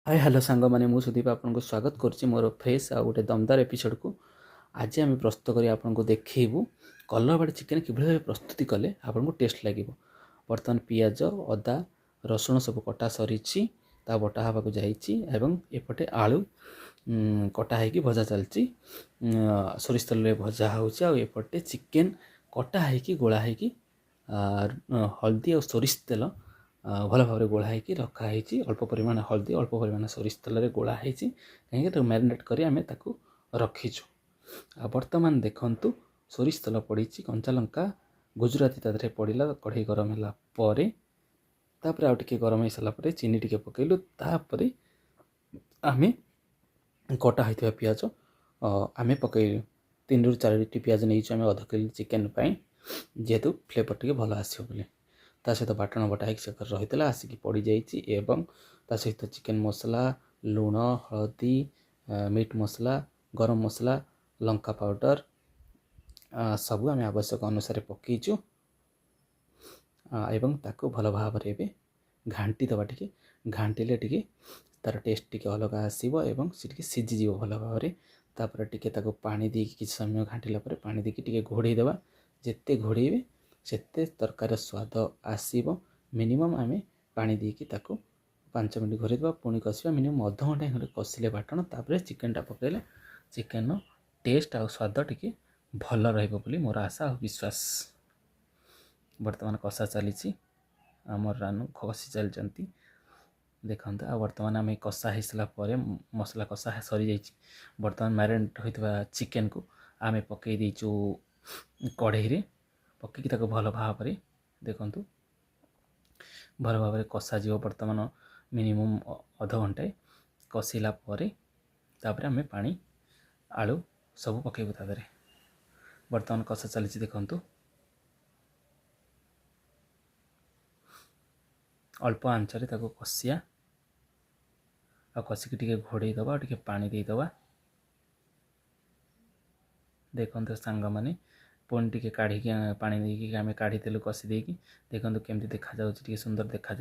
Hi hello सांग मैंने मु सुदीप आपको स्वागत करुच्ची मोर फ्रेश आ गोटे दमदार एपिसोड को। आज आम प्रस्तुत कर आपको देखू कलरबाड़ी चिकेन कि प्रस्तुति कले आपको टेस्ट लगे। बर्तमान पियाज अदा रसुण सब कटा सरी बटा हवा जापटे आलू कटा हो भजा चलती सोरिष तेल भजा होपटे चिकेन कटा हो गोला हो हल्दी और सोरिष तेल भल भाव गोला हो रखाही अल्प परिमाण हल्दी अल्प परिमाण सोरिष तेल गोला कहीं मैरिनेट कर रखीचु। बर्तमान देखु सोरिष तेल पड़ी कंचा लंका गुजराती तादे पड़ा कढ़ई गरम है आउ टे गरम हो सारापर चीनी टे पकईलु आम कटा होता पियाज आम पकईलु 3 ରୁ 4 पियाज नहीं आम अध किलो चिकेन जेहेतु फ्लेवर टे भल आसो बोली सहित बाटण बटा रही आसिक पड़ जा सहित चिकेन मसला लुण हलदी मीट मसला गरम मसला लंका पाउडर सबू आम आवश्यक अनुसार पकईचु एवं ताको भल भाव घाटी दबा टे घाटिले टे तार टेस्ट टी अलग आसो एवं सी सीझीज भल भाव तापर टे पानी दे कि समय घाटिला पानी देके घोड़े देवा जिते घोड़े सेते तरकार स्वाद आसो। मिनिमम आम पानी देकी 5 मिनट घोरे देवा पुणी कषा मिनिमम अध घंटा खंडे कषिले बाटण तापर चिकेनटा पकड़े चिकेन टेस्ट आ स्वाद टी भल रही मोर आशा और विश्वास। बर्तमान कषा चली आमर रानू कषि चलती देखते आ बर्तमान आम कषा हो सारापर मसला कषा सरी जा बर्तमान मैरिनेट होता चिकेन को आम पकई देचु कढ़ई पकईकी भल भाव देखु भल भाव कषा जीव बर्तमान मिनिमम अध घंटाए कषिला तापर आम पानी आलू सब पकईबू तादे बर्तमान कषा चली देखु अल्प आंचरे कषिया आ कषिकी टे घोड़े दबा टे पानी देदबा देखते सांग मैंने पुणी टे काढ़ी पानी देकी आम काढ़ी तेल कषि देकी देखते केमती देखा सुंदर देखा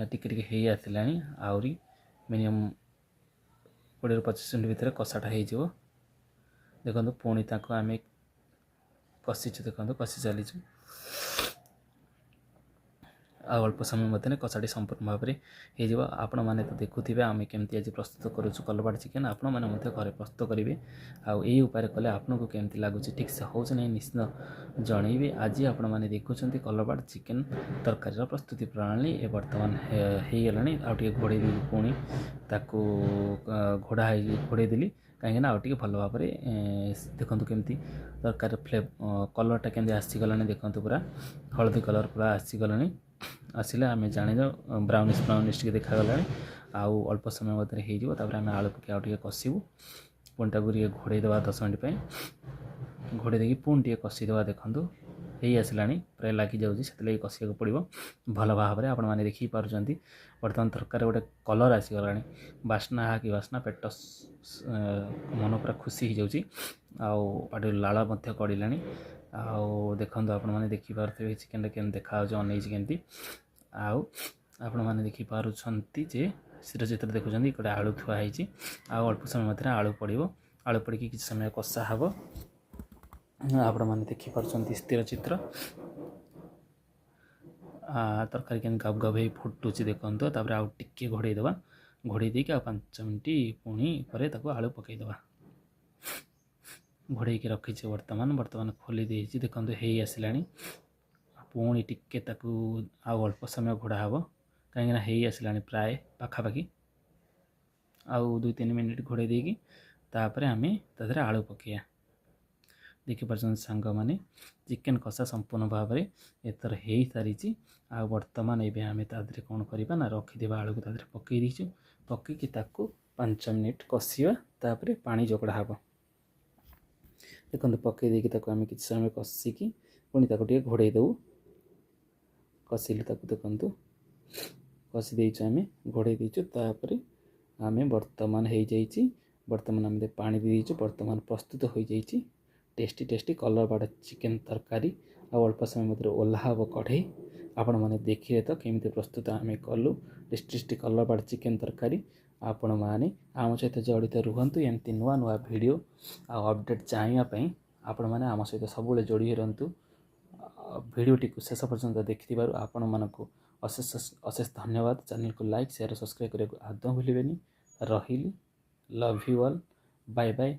टिके हो आसला आहरी मिनिमम 20 ରୁ 25 मिनट भितर कषाटा हो देखो पुणी आम कषिचु देखो कषि चलीचु अल्प समय मध्य कषाटी संपूर्ण भाव में हो आपण मैंने तो देखुवे आम केमती आज प्रस्तुत करुचु कलरबाड़ी चिकेन आपण मैंने घरे प्रस्तुत करेंगे आई उपाय कले आपको केमती लगुच ठीक से हो निश्चित जनइबे। आज आपण मैंने देखुं कलरबाड़ी चिकेन तरकारी प्रस्तुति प्रणाली ए बर्तमान हो गला आउ घोड़े पुणी घोड़ा घोड़े देली कहीं आउ भल भाव देखु केमती तरकारी कलरटा केमती आसीगला देखु पूरा हलदी कलर पूरा आसीगला आसिले आम जान ब्राउनिश टे देखागला आउ अल्प समय मध्य होपर आम आलू पकई आउ कषिबू पुणी घोड़े देवा 10 मिनट घोड़े देकी पुणी टे कषिदेवा देखु हो आसला प्राय लगी जाऊँगी कषिया पड़ो भल भाव में आपण मैंने देखी पार्टी बर्तमान तरकारी गोटे कलर आसीगला बास्ना कि बास्ना पेट मन पूरा खुशी हो जाऊँगी आड़ लाल कड़ला आउ देखो आपण मैंने देखिपे चिकेन के देखा अनई केमती आउ आपण मैंने देखिपुंट जे चित्र देखुं गोटे आलू थुआई आउ अल्प समय मध्य आलू पड़ो आलू पड़ी कि समय कषा हम आपण मैंने देखिपुंट स्थिर चित्र तरकारी के गब गब हो फुटुची देखते तापर आउ टिके घोड़े देवा घोड़े देकी 5 मिनट पुणी पर आलू पकईदेवा घोड़े रखी बर्तमान खोली देखते हो आसला पुणी टिके आउ अल्प समय घोड़ा हम कहीं हो आसला प्राय पाखापाखि आउ 2-3 मिनट घोड़े देकी तापर आम तादे आलू पकईया देखिपार सांग मैंने चिकेन कषा संपूर्ण भाव में एथर हो सारी आ बर्तमान ये आम तादे कौन करवा ना रखीदेवा आलू को तादे पकई दीचु पकईकी 5 मिनट कषिया तापर पानी जोगड़ा हम देखो पकई देकी आम कि समय कषिकी पुणी टे घोड़े देवु कषिले देखु कषि देचु आम घोड़े देचु तापर आम बर्तमान हो जाइए बर्तमान आम पानी देचु बर्तमान प्रस्तुत हो जाइए टेस्टी कलरबाड़ी चिकेन तरकारी ଆଉ ଅଳ୍ପ ସମୟ ମଧ୍ୟରେ ଓହ୍ଲା ହେବ କଢ଼େଇ। ଆପଣମାନେ ଦେଖିଲେ ତ କେମିତି ପ୍ରସ୍ତୁତ ଆମେ କଲୁ ଟେଷ୍ଟି କଲର୍ ବାର୍ଡ଼ ଚିକେନ୍ ତରକାରୀ। ଆପଣମାନେ ଆମ ସହିତ ଜଡ଼ିତ ରୁହନ୍ତୁ। ଏମିତି ନୂଆ ନୂଆ ଭିଡ଼ିଓ ଆଉ ଅପଡ଼େଟ୍ ଚାହିଁବା ପାଇଁ ଆପଣମାନେ ଆମ ସହିତ ସବୁବେଳେ ଯୋଡ଼ି ରହନ୍ତୁ। ଭିଡ଼ିଓଟିକୁ ଶେଷ ପର୍ଯ୍ୟନ୍ତ ଦେଖିଥିବାରୁ ଆପଣମାନଙ୍କୁ ଅଶେଷ ଅଶେଷ ଧନ୍ୟବାଦ। ଚ୍ୟାନେଲକୁ ଲାଇକ୍ ସେୟାର ସବସ୍କ୍ରାଇବ୍ କରିବାକୁ ଆଦୌ ଭୁଲିବେନି। ରହିଲି, love you all, bye bye.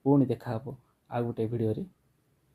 ପୁଣି ଦେଖା ହେବ ଆଉ ଗୋଟେ ଭିଡ଼ିଓରେ।